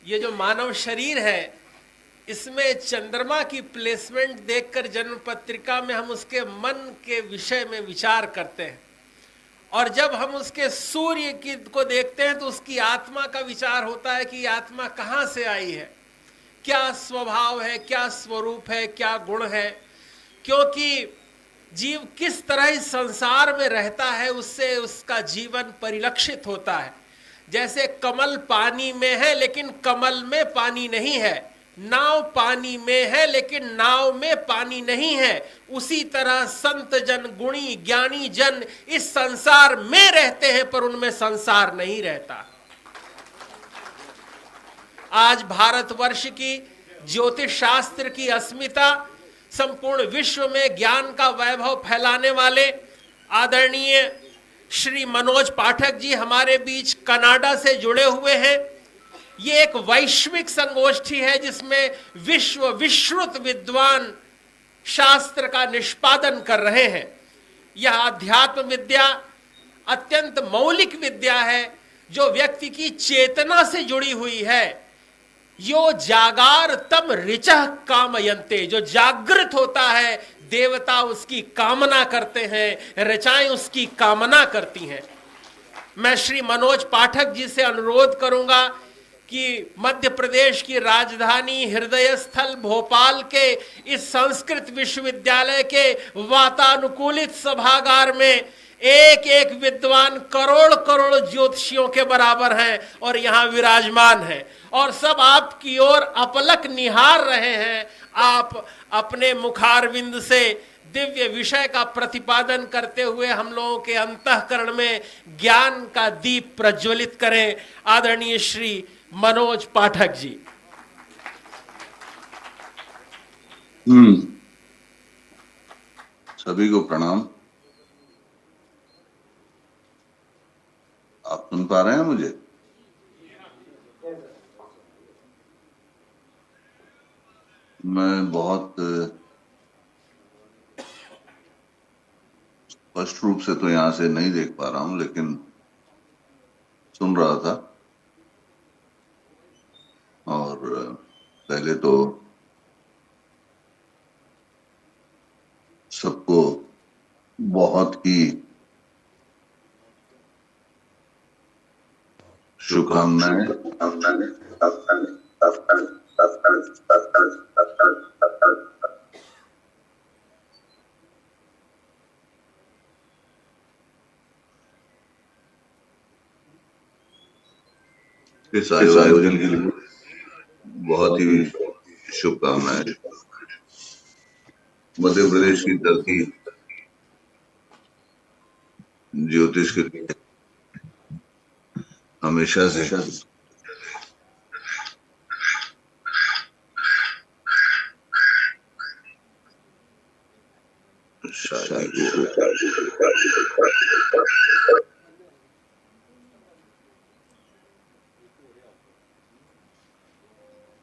ये जो मानव शरीर है, इसमें चंद्रमा की प्लेसमेंट देखकर जन्म पत्रिका में हम उसके मन के विषय में विचार करते हैं, और जब हम उसके सूर्य की को देखते हैं तो उसकी आत्मा का विचार होता है कि आत्मा कहाँ से आई है, क्या स्वभाव है, क्या स्वरूप है, क्या गुण है। क्योंकि जीव किस तरह इस संसार में रहता है उससे उसका जीवन परिलक्षित होता है। जैसे कमल पानी में है लेकिन कमल में पानी नहीं है, नाव पानी में है लेकिन नाव में पानी नहीं है, उसी तरह संत जन, गुणी ज्ञानी जन इस संसार में रहते हैं पर उनमें संसार नहीं रहता। आज भारतवर्ष की ज्योतिष शास्त्र की अस्मिता, संपूर्ण विश्व में ज्ञान का वैभव फैलाने वाले आदरणीय श्री मनोज पाठक जी हमारे बीच कनाडा से जुड़े हुए हैं। ये एक वैश्विक संगोष्ठी है जिसमें विश्व विश्रुत विद्वान शास्त्र का निष्पादन कर रहे हैं। यह अध्यात्म विद्या अत्यंत मौलिक विद्या है जो व्यक्ति की चेतना से जुड़ी हुई है। यो जागार तम ऋचः कामयन्ते, जो जागृत होता है देवता उसकी कामना करते हैं, ऋचाएं उसकी कामना करती हैं। मैं श्री मनोज पाठक जी से अनुरोध करूंगा कि मध्य प्रदेश की राजधानी हृदय स्थल भोपाल के इस संस्कृत विश्वविद्यालय के वातानुकूलित सभागार में एक एक विद्वान करोड़ करोड़ ज्योतिषियों के बराबर हैं और यहाँ विराजमान हैं, और सब आपकी ओर अपलक निहार रहे हैं। आप अपने मुखारविंद से दिव्य विषय का प्रतिपादन करते हुए हम लोगों के अंतःकरण में ज्ञान का दीप प्रज्वलित करें। आदरणीय श्री मनोज पाठक जी। सभी को प्रणाम। आप सुन पा रहे हैं मुझे? मैं बहुत स्पष्ट रूप से तो यहां से नहीं देख पा रहा हूं, लेकिन सुन रहा था। और पहले तो सबको बहुत ही शुभकामनाएं। इस आयोजन के लिए बहुत ही शुभकामनाएं। मध्य प्रदेश की धरती ज्योतिष के लिए हमेशा से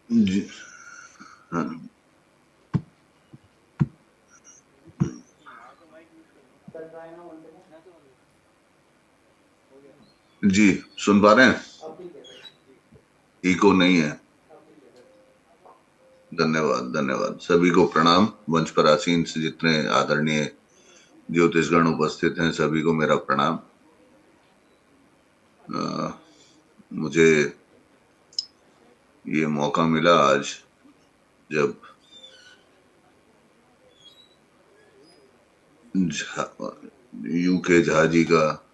जी हाँ जी, सुन पा रहे हैं? इको नहीं है। धन्यवाद धन्यवाद। सभी को प्रणाम। मंच पर आसीन से जितने आदरणीय ज्योतिषगण उपस्थित हैं सभी को मेरा प्रणाम। मुझे ये मौका मिला आज जब यूके झा जी का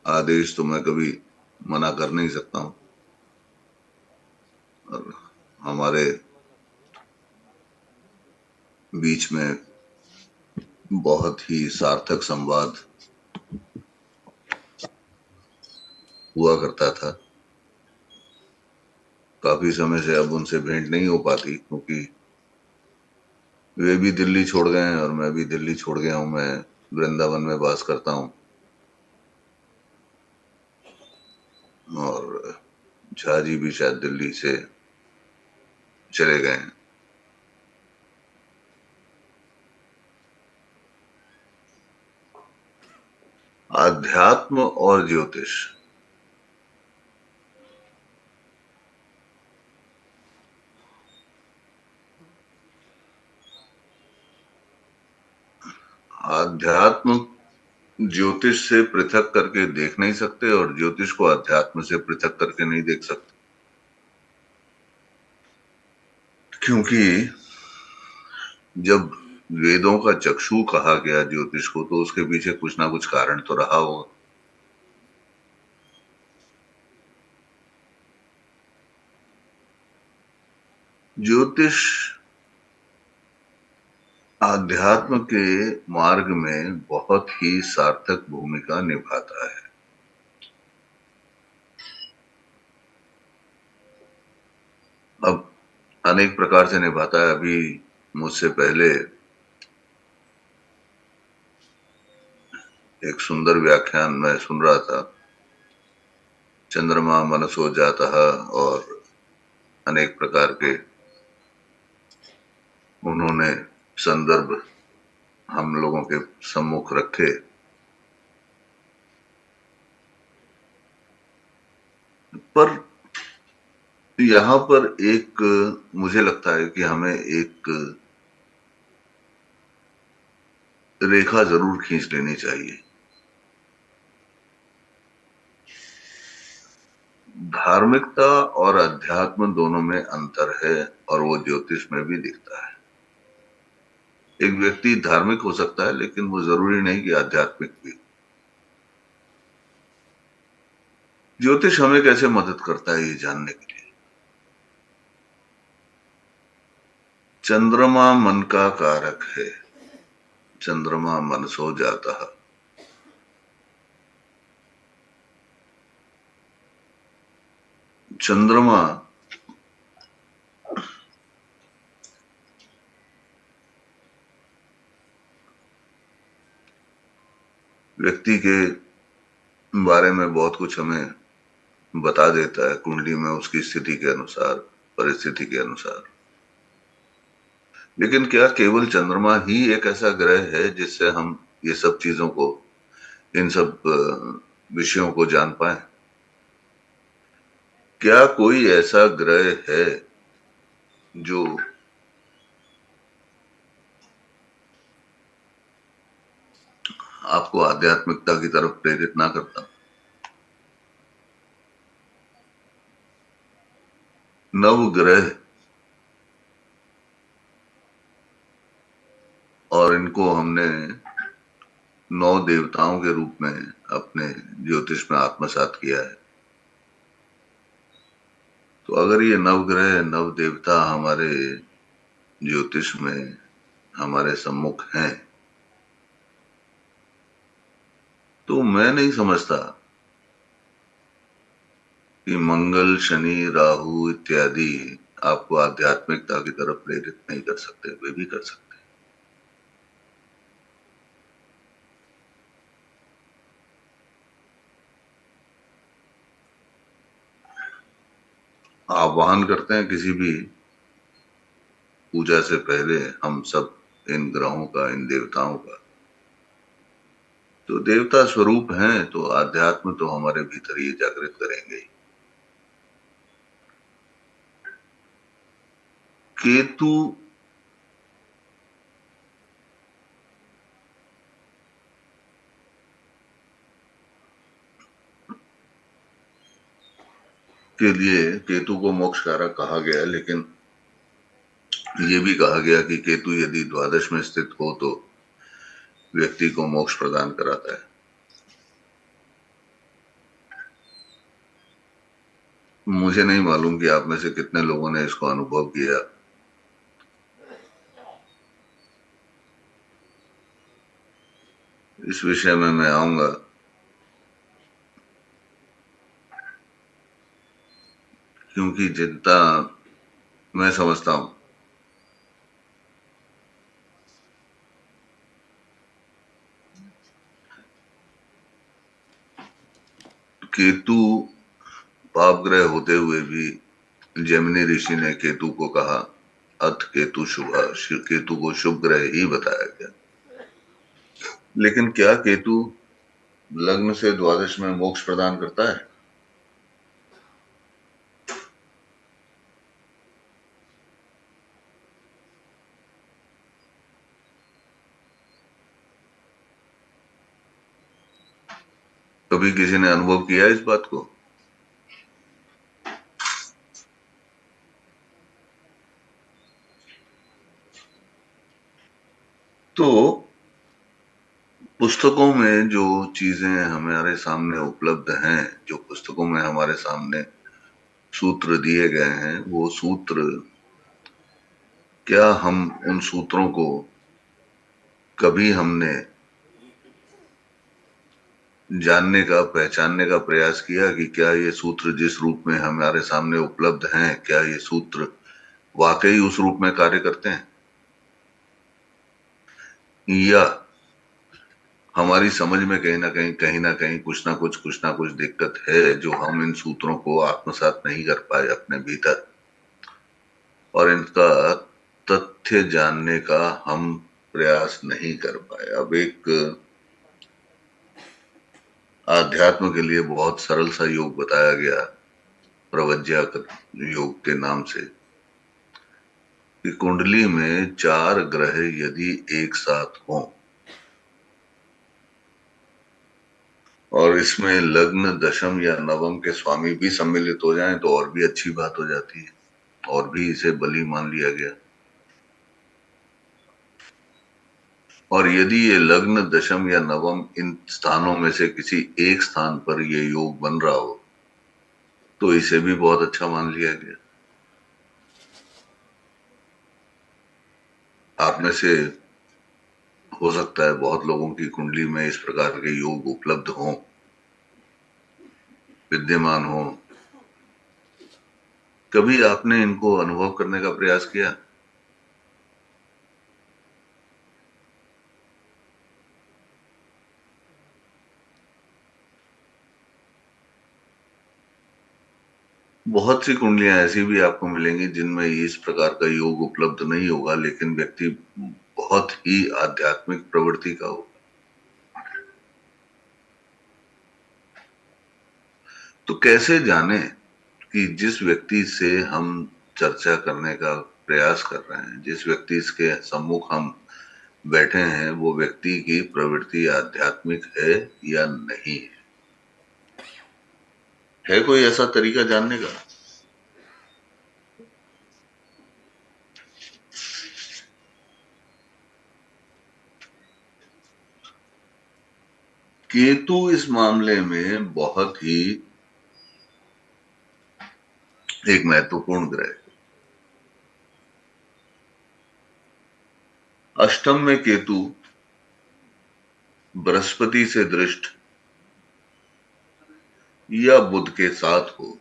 आदेश तो मैं कभी मना कर नहीं सकता हूं, और हमारे बीच में बहुत ही सार्थक संवाद हुआ करता था। काफी समय से अब उनसे भेंट नहीं हो पाती क्योंकि वे भी दिल्ली छोड़ गए हैं और मैं भी दिल्ली छोड़ गया हूं। मैं वृंदावन में वास करता हूं और झा जी भी शायद दिल्ली से चले गए हैं। आध्यात्म और ज्योतिष अध्यात्म ज्योतिष से पृथक करके देख नहीं सकते और ज्योतिष को अध्यात्म से पृथक करके नहीं देख सकते, क्योंकि जब वेदों का चक्षु कहा गया ज्योतिष को, तो उसके पीछे कुछ ना कुछ कारण तो रहा होगा। ज्योतिष आध्यात्म के मार्ग में बहुत ही सार्थक भूमिका निभाता है। अब अनेक प्रकार से निभाता है। अभी मुझसे पहले एक सुंदर व्याख्यान मैं सुन रहा था, चंद्रमा मनसो जाता है, और अनेक प्रकार के उन्होंने संदर्भ हम लोगों के सम्मुख रखे। पर यहाँ पर एक मुझे लगता है कि हमें एक रेखा जरूर खींच लेनी चाहिए। धार्मिकता और अध्यात्म दोनों में अंतर है, और वो ज्योतिष में भी दिखता है। एक व्यक्ति धार्मिक हो सकता है, लेकिन वो जरूरी नहीं कि आध्यात्मिक भी। ज्योतिष हमें कैसे मदद करता है ये जानने के लिए। चंद्रमा मन का कारक है, चंद्रमा मन सो जाता है। चंद्रमा व्यक्ति के बारे में बहुत कुछ हमें बता देता है, कुंडली में उसकी स्थिति के अनुसार, परिस्थिति के अनुसार। लेकिन क्या केवल चंद्रमा ही एक ऐसा ग्रह है जिससे हम ये सब चीजों को, इन सब विषयों को जान पाए? क्या कोई ऐसा ग्रह है जो आपको आध्यात्मिकता की तरफ प्रेरित ना करता? नवग्रह, और इनको हमने 9 देवताओं के रूप में अपने ज्योतिष में आत्मसात किया है। तो अगर ये नवग्रह, नव देवता हमारे ज्योतिष में हमारे सम्मुख हैं, तो मैं नहीं समझता कि मंगल, शनि, राहु इत्यादि आपको आध्यात्मिकता की तरफ प्रेरित नहीं कर सकते। वे भी कर सकते। आह्वान करते हैं किसी भी पूजा से पहले हम सब इन ग्रहों का, इन देवताओं का। तो देवता स्वरूप हैं, तो आध्यात्म तो हमारे भीतर ये जागृत करेंगे। केतु के लिए, केतु को मोक्ष कारक कहा गया, लेकिन ये भी कहा गया कि केतु यदि द्वादश में स्थित हो तो व्यक्ति को मोक्ष प्रदान कराता है। मुझे नहीं मालूम कि आप में से कितने लोगों ने इसको अनुभव किया। इस विषय में मैं आऊंगा, क्योंकि जितना मैं समझता हूं केतु पाप ग्रह होते हुए भी जैमिनी ऋषि ने केतु को कहा अथ केतु शुभ, केतु को शुभ ग्रह ही बताया गया। लेकिन क्या केतु लग्न से द्वादश में मोक्ष प्रदान करता है? कभी किसी ने अनुभव किया इस बात को? तो पुस्तकों में जो चीजें हमारे सामने उपलब्ध हैं, जो पुस्तकों में हमारे सामने सूत्र दिए गए हैं, वो सूत्र, क्या हम उन सूत्रों को कभी हमने जानने का, पहचानने का प्रयास किया कि क्या ये सूत्र जिस रूप में हमारे सामने उपलब्ध हैं, क्या ये सूत्र वाकई उस रूप में कार्य करते हैं, या हमारी समझ में कहीं ना कहीं कुछ ना कुछ दिक्कत है जो हम इन सूत्रों को आत्मसात नहीं कर पाए अपने भीतर, और इनका तथ्य जानने का हम प्रयास नहीं कर पाए। अब एक आध्यात्म के लिए बहुत सरल सा योग बताया गया, प्रवज्या योग के नाम से, कि कुंडली में 4 ग्रह यदि एक साथ हों और इसमें लग्न, दशम या नवम के स्वामी भी सम्मिलित हो जाएं तो और भी अच्छी बात हो जाती है, और भी इसे बली मान लिया गया। और यदि ये लग्न, दशम या नवम इन स्थानों में से किसी एक स्थान पर ये योग बन रहा हो तो इसे भी बहुत अच्छा मान लिया गया। आप में से हो सकता है बहुत लोगों की कुंडली में इस प्रकार के योग उपलब्ध हों, विद्यमान हों। कभी आपने इनको अनुभव करने का प्रयास किया? बहुत सी कुंडलियां ऐसी भी आपको मिलेंगी जिनमें इस प्रकार का योग उपलब्ध नहीं होगा, लेकिन व्यक्ति बहुत ही आध्यात्मिक प्रवृत्ति का होगा। तो कैसे जाने कि जिस व्यक्ति से हम चर्चा करने का प्रयास कर रहे हैं, जिस व्यक्ति के सम्मुख हम बैठे हैं, वो व्यक्ति की प्रवृत्ति आध्यात्मिक है या नहीं है कोई ऐसा तरीका जानने का? केतु इस मामले में बहुत ही एक महत्वपूर्ण ग्रह है। अष्टम में केतु बृहस्पति से दृष्ट या बुध के साथ हो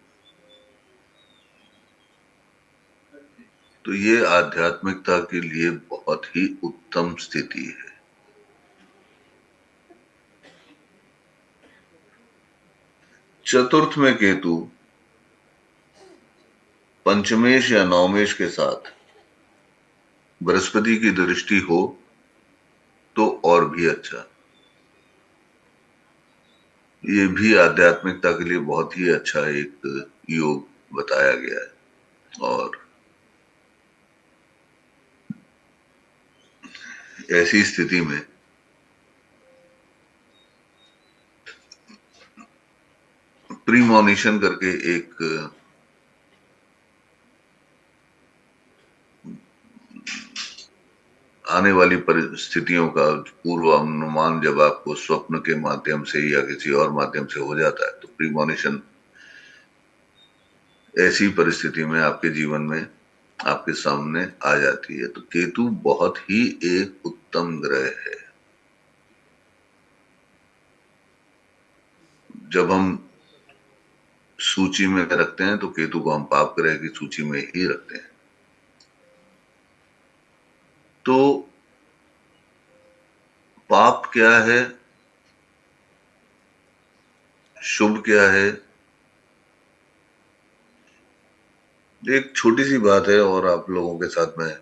तो ये आध्यात्मिकता के लिए बहुत ही उत्तम स्थिति है। चतुर्थ में केतु पंचमेश या नवमेश के साथ बृहस्पति की दृष्टि हो तो और भी अच्छा। ये भी आध्यात्मिकता के लिए बहुत ही अच्छा एक योग बताया गया है। और ऐसी स्थिति में प्रीमोनिशन करके एक आने वाली परिस्थितियों का पूर्व अनुमान जब आपको स्वप्न के माध्यम से या किसी और माध्यम से हो जाता है तो प्रीमोनिशन ऐसी परिस्थिति में आपके जीवन में आपके सामने आ जाती है। तो केतु बहुत ही एक उत्तम ग्रह है। जब हम सूची में रखते हैं तो केतु को हम पाप ग्रह की सूची में ही रखते हैं। तो पाप क्या है, शुभ क्या है, एक छोटी सी बात है और आप लोगों के साथ मैं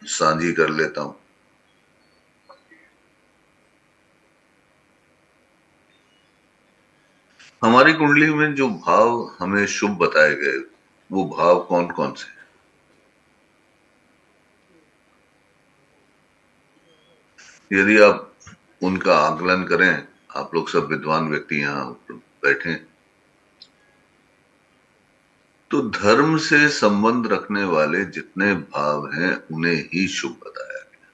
साझी कर लेता हूं। हमारी कुंडली में जो भाव हमें शुभ बताए गए वो भाव कौन कौन से हैं? यदि आप उनका आकलन करें आप लोग सब विद्वान व्यक्ति यहाँ बैठे, तो धर्म से संबंध रखने वाले जितने भाव हैं उन्हें ही शुभ बताया गया।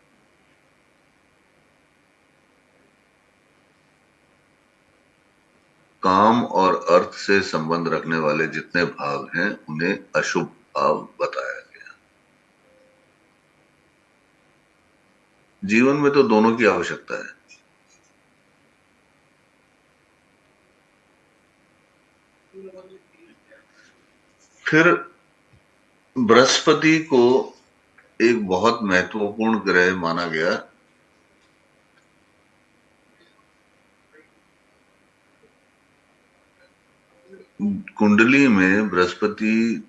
काम और अर्थ से संबंध रखने वाले जितने भाव हैं उन्हें अशुभ भाव बताया गया। जीवन में तो दोनों की आवश्यकता है। फिर बृहस्पति को एक बहुत महत्वपूर्ण ग्रह माना गया। कुंडली में बृहस्पति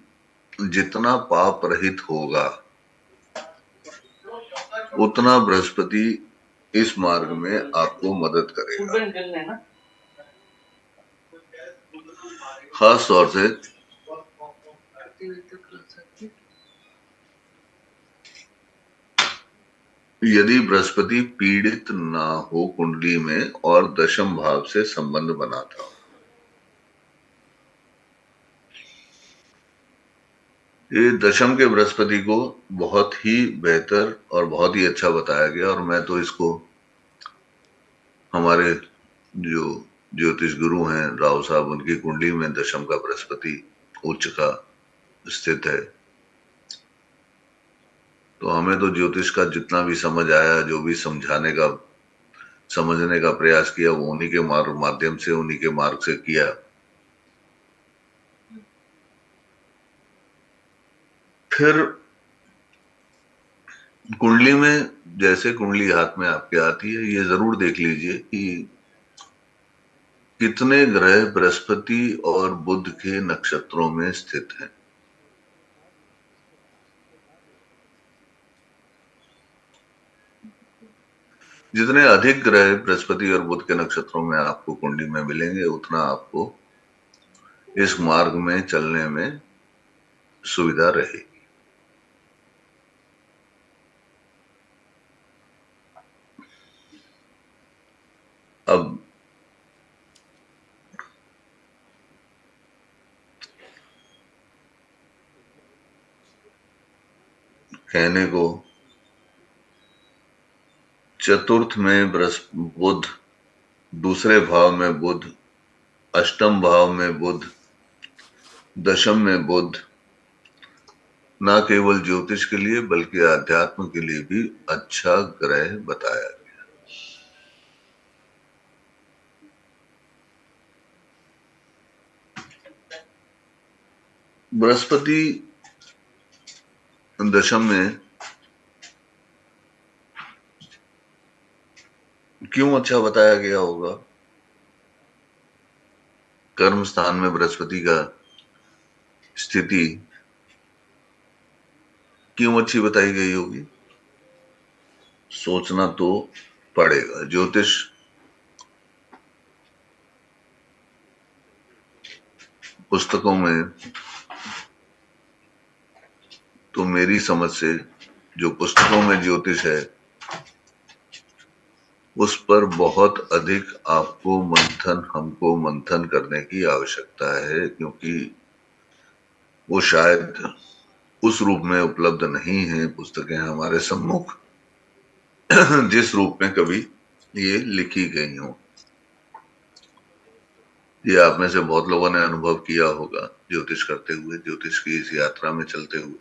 जितना पाप रहित होगा उतना बृहस्पति इस मार्ग में आपको मदद करेगा। खास तौर से यदि बृहस्पति पीड़ित ना हो कुंडली में और दशम भाव से संबंध बनाता हो। ये दशम के बृहस्पति को बहुत ही बेहतर और बहुत ही अच्छा बताया गया, और मैं तो इसको हमारे जो ज्योतिष गुरु हैं राव साहब, उनकी कुंडली में दशम का बृहस्पति उच्च का स्थित है। तो हमें तो ज्योतिष का जितना भी समझ आया, जो भी समझाने का समझने का प्रयास किया, वो उन्हीं के माध्यम से, उन्हीं के मार्ग से किया। फिर कुंडली में, जैसे कुंडली हाथ में आपके आती है, ये जरूर देख लीजिए कि कितने ग्रह बृहस्पति और बुध के नक्षत्रों में स्थित हैं। जितने अधिक ग्रह बृहस्पति और बुध के नक्षत्रों में आपको कुंडली में मिलेंगे, उतना आपको इस मार्ग में चलने में सुविधा रहेगी। अब कहने को, चतुर्थ में बुध, दूसरे भाव में बुध, अष्टम भाव में बुध, दशम में बुध न केवल ज्योतिष के लिए बल्कि आध्यात्म के लिए भी अच्छा ग्रह बताया गया। बृहस्पति दशम में क्यों अच्छा बताया गया होगा? कर्म स्थान में बृहस्पति का स्थिति क्यों अच्छी बताई गई होगी? सोचना तो पड़ेगा। ज्योतिष पुस्तकों में तो मेरी समझ से जो पुस्तकों में ज्योतिष है उस पर बहुत अधिक आपको हमको मंथन करने की आवश्यकता है, क्योंकि वो शायद उस रूप में उपलब्ध नहीं है पुस्तकें हमारे सम्मुख जिस रूप में कभी ये लिखी गई हो। ये आप में से बहुत लोगों ने अनुभव किया होगा ज्योतिष करते हुए, ज्योतिष की इस यात्रा में चलते हुए।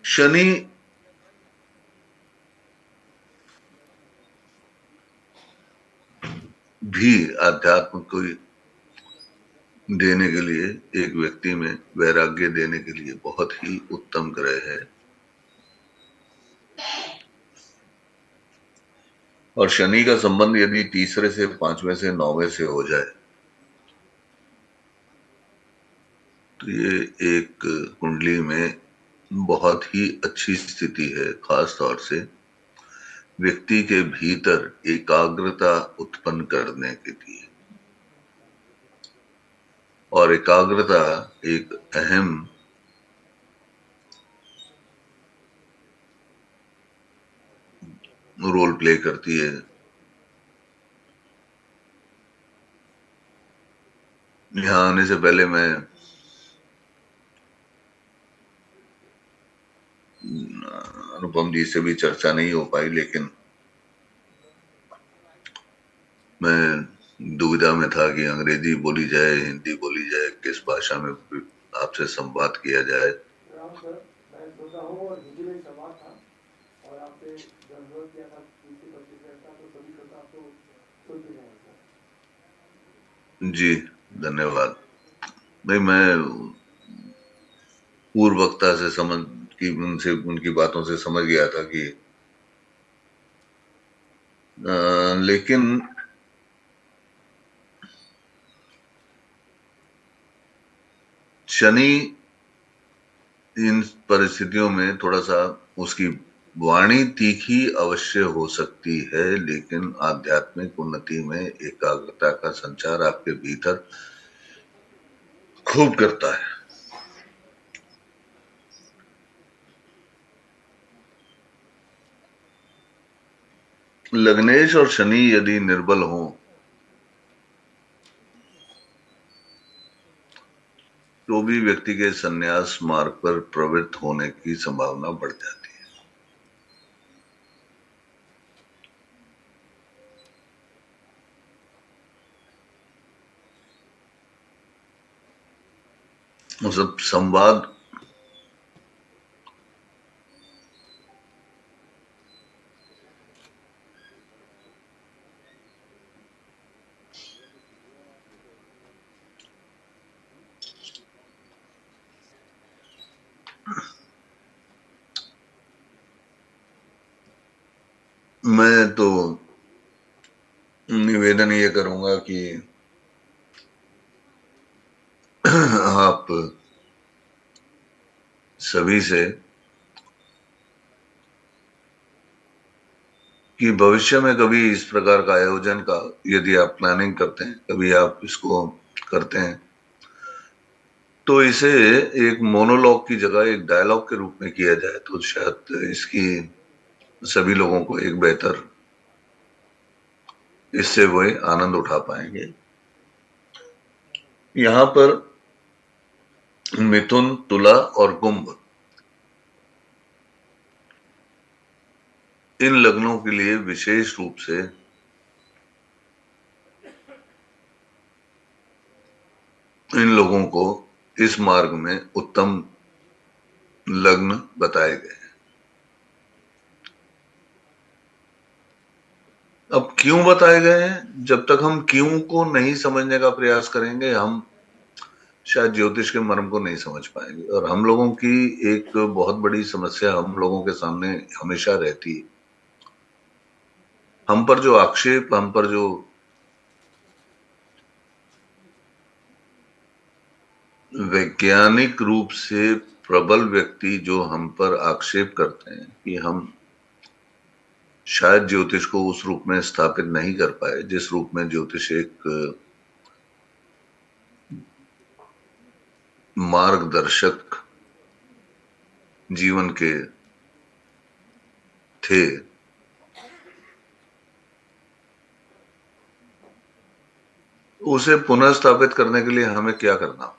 शनि भी आध्यात्म को देने के लिए, एक व्यक्ति में वैराग्य देने के लिए बहुत ही उत्तम ग्रह है। और शनि का संबंध यदि तीसरे से, पांचवें से, नौवें से हो जाए तो ये एक कुंडली में बहुत ही अच्छी स्थिति है, खास तौर से व्यक्ति के भीतर एकाग्रता उत्पन्न करने के लिए। और एकाग्रता एक अहम रोल प्ले करती है। यहाँ आने से पहले मैं अनुपम जी से भी चर्चा नहीं हो पाई, लेकिन मैं दुविधा में था कि अंग्रेजी बोली जाए, हिंदी बोली जाए, किस भाषा में आपसे संवाद किया जाए। जी धन्यवाद। भाई मैं पूर्व वक्ता से समझ की उनसे उनकी बातों से समझ गया था कि लेकिन शनि इन परिस्थितियों में थोड़ा सा उसकी वाणी तीखी अवश्य हो सकती है, लेकिन आध्यात्मिक उन्नति में एकाग्रता का संचार आपके भीतर खूब करता है। लग्नेश और शनि यदि निर्बल हों तो भी व्यक्ति के संन्यास मार्ग पर प्रवृत्त होने की संभावना बढ़ जाती है। वो सब संवाद मैं तो निवेदन ये करूंगा कि आप सभी से कि भविष्य में कभी इस प्रकार का आयोजन का यदि आप प्लानिंग करते हैं, कभी आप इसको करते हैं, तो इसे एक मोनोलॉग की जगह एक डायलॉग के रूप में किया जाए तो शायद इसकी सभी लोगों को एक बेहतर इससे वो आनंद उठा पाएंगे। यहां पर मिथुन, तुला और कुंभ इन लग्नों के लिए विशेष रूप से इन लोगों को इस मार्ग में उत्तम लग्न बताए गए। अब क्यों बताए गए हैं? जब तक हम क्यों को नहीं समझने का प्रयास करेंगे, हम शायद ज्योतिष के मर्म को नहीं समझ पाएंगे। और हम लोगों की एक बहुत बड़ी समस्या हम लोगों के सामने हमेशा रहती है, हम पर जो आक्षेप, हम पर जो वैज्ञानिक रूप से प्रबल व्यक्ति जो हम पर आक्षेप करते हैं कि हम शायद ज्योतिष को उस रूप में स्थापित नहीं कर पाए जिस रूप में ज्योतिष एक मार्गदर्शक जीवन के थे। उसे पुनः स्थापित करने के लिए हमें क्या करना?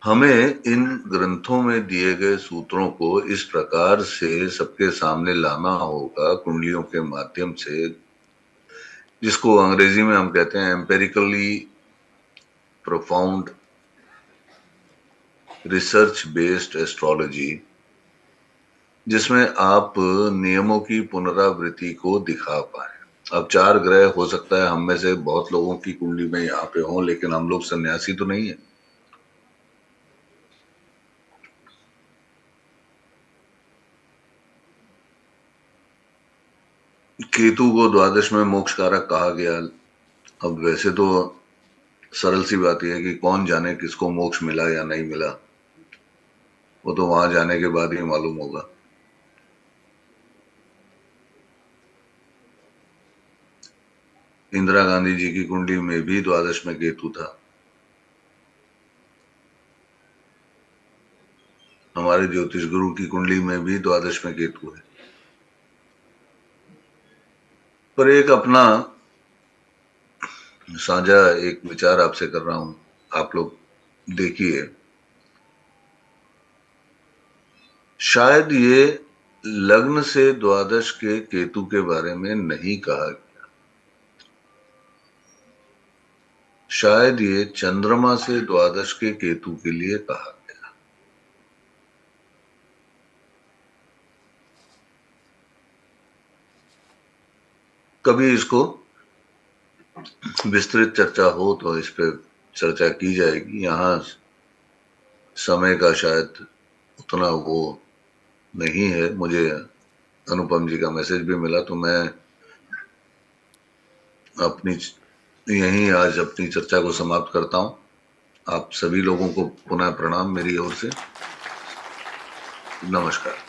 हमें इन ग्रंथों में दिए गए सूत्रों को इस प्रकार से सबके सामने लाना होगा कुंडलियों के माध्यम से, जिसको अंग्रेजी में हम कहते हैं empirically profound research based astrology, जिसमें आप नियमों की पुनरावृत्ति को दिखा पाए। अब 4 ग्रह हो सकता है हम में से बहुत लोगों की कुंडली में यहाँ पे हों, लेकिन हम लोग सन्यासी तो नहीं है। केतु को द्वादश में मोक्ष कारक कहा गया। अब वैसे तो सरल सी बात यह है कि कौन जाने किसको मोक्ष मिला या नहीं मिला, वो तो वहां जाने के बाद ही मालूम होगा। इंदिरा गांधी जी की कुंडली में भी द्वादश में केतु था। हमारे ज्योतिष गुरु की कुंडली में भी द्वादश में केतु है। पर एक अपना साझा एक विचार आपसे कर रहा हूं, आप लोग देखिए। शायद ये लग्न से द्वादश के केतु के बारे में नहीं कहा गया, शायद ये चंद्रमा से द्वादश के केतु के लिए कहा गया। कभी इसको विस्तृत चर्चा हो तो इस पे चर्चा की जाएगी। यहाँ समय का शायद उतना वो नहीं है। मुझे अनुपम जी का मैसेज भी मिला तो मैं यहीं आज अपनी चर्चा को समाप्त करता हूं। आप सभी लोगों को पुनः प्रणाम मेरी ओर से। नमस्कार।